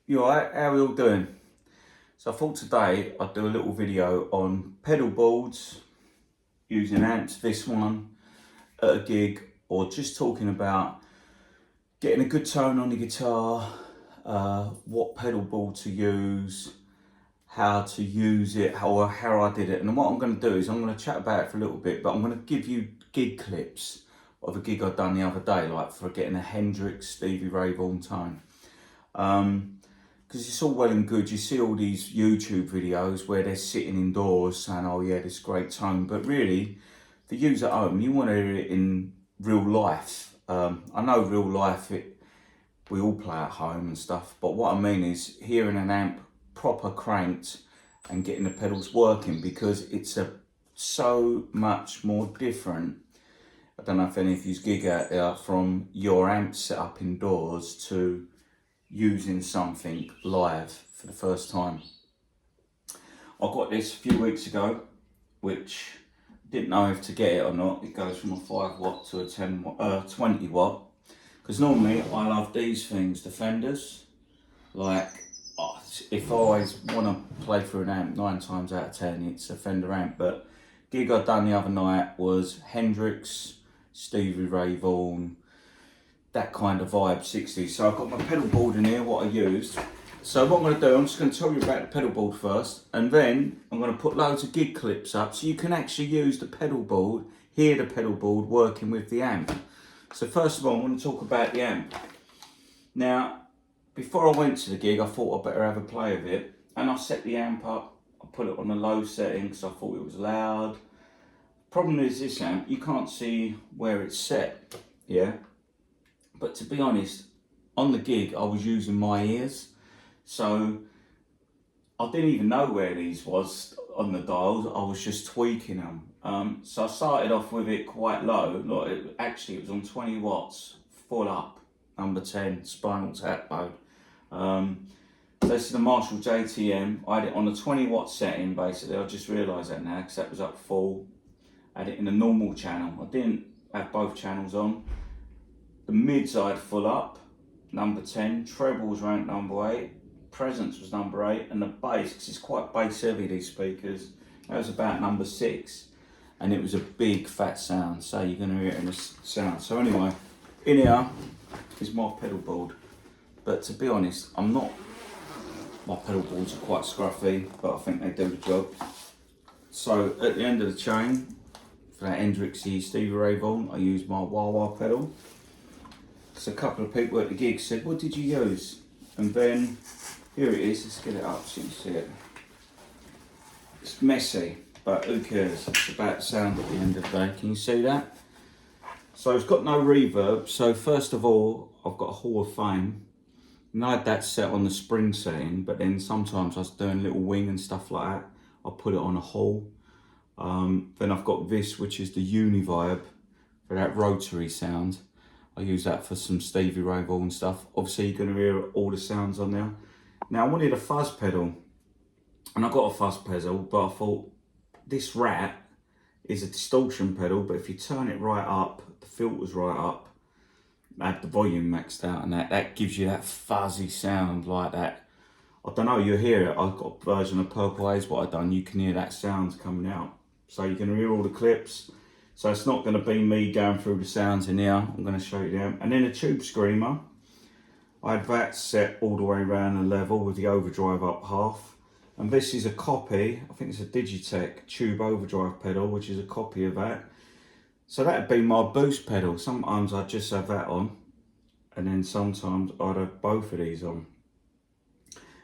You alright? How are we all doing? So I thought today I'd do a little video on pedal boards, using amps, this one, at a gig, or just talking about getting a good tone on the guitar, what pedal board to use, how to use it, how I did it. And what I'm going to do is I'm going to chat about it for a little bit, but I'm going to give you gig clips of a gig I'd done the other day, like for getting a Hendrix, Stevie Ray Vaughan tone. Because it's all well and good, you see all these YouTube videos where they're sitting indoors saying, oh yeah, this great tone, but really, for you at home, you want to hear it in real life. I know real life, we all play at home and stuff, but what I mean is hearing an amp proper cranked and getting the pedals working, because it's so much more different. I don't know if any of you gig out there, from your amp set up indoors to using something live for the first time. I got this a few weeks ago, which didn't know if to get it or not. It goes from a 5 watt to a 20 watt. Because normally I love these things, the Fenders. Like, if I always want to play through an amp, 9 times out of 10 it's a Fender amp. But gig I'd done the other night was Hendrix, Stevie Ray Vaughan, that kind of vibe, 60s. So I've got my pedal board in here, what I used. So what I'm going to do, I'm just going to tell you about the pedal board first, and then I'm going to put loads of gig clips up so you can actually use the pedal board, hear the pedal board working with the amp. So first of all, I'm going to talk about the amp. Now, before I went to the gig, I thought I'd better have a play with it, and I set the amp up. I put it on a low setting because I thought it was loud. Problem is this amp, you can't see where it's set, yeah? But to be honest, on the gig, I was using my ears. So I didn't even know where these was on the dials. I was just tweaking them. So I started off with it quite low. Like actually, it was on 20 watts, full up, number 10, Spinal Tap mode. This is the Marshall JTM. I had it on a 20 watt setting, basically. I just realised that now, because that was up full. I had it in a normal channel. I didn't have both channels on. The mids I had full up, number 10, trebles ranked number 8, presence was number 8, and the bass, because it's quite bass heavy, these speakers, that was about number 6, and it was a big fat sound, so you're going to hear it in the sound. So anyway, in here is my pedal board, but to be honest, my pedal boards are quite scruffy, but I think they do the job. So at the end of the chain, for that Hendrix Stevie Ray Vaughan, I used my wah-wah pedal. So a couple of people at the gig said, what did you use? And then, here it is, let's get it up so you can see it. It's messy, but who cares? It's about sound at the end of the day. Can you see that? So it's got no reverb. So first of all, I've got a Hall of Fame. And I had that set on the spring setting, but then sometimes I was doing little wing and stuff like that. I put it on a Hall. Then I've got this, which is the Univibe for that rotary sound. I use that for some Stevie Ray Vaughan stuff. Obviously, you're going to hear all the sounds on there. Now, I wanted a fuzz pedal, and I got a fuzz pedal, but I thought this rat is a distortion pedal, but if you turn it right up, the filter's right up, add the volume maxed out, and that gives you that fuzzy sound like that. I don't know, you'll hear it. I've got a version of Purple Haze, what I've done. You can hear that sound coming out. So you're going to hear all the clips. So it's not going to be me going through the sounds in here. I'm going to show you them. And then a tube screamer. I had that set all the way around the level with the overdrive up half. And this is a copy, I think it's a Digitech tube overdrive pedal, which is a copy of that. So that'd be my boost pedal. Sometimes I'd just have that on, and then sometimes I'd have both of these on.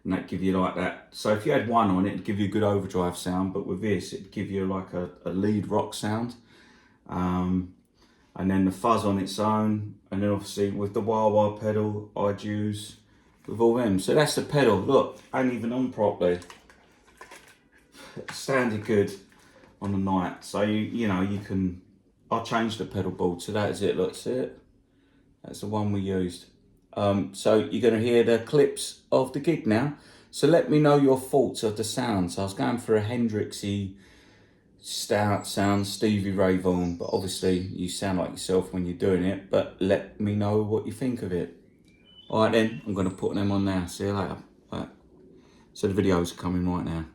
And that'd give you like that. So if you had one on, it'd give you a good overdrive sound, but with this, it'd give you like a lead rock sound. And then the fuzz on its own, and then obviously with the wah-wah pedal I'd use with all them. So that's the pedal. Look, ain't even on properly. It sounded good on the night. So you know, you can, I changed the pedal board, so that is it. Look, see it? That's the one we used. So you're going to hear the clips of the gig now. So let me know your thoughts of the sounds. I was going for a Hendrixy stout sound, Stevie Ray Vaughan, but obviously you sound like yourself when you're doing it, but let me know what you think of it. Alright then, I'm going to put them on now. See you later. Right. So the videos are coming right now.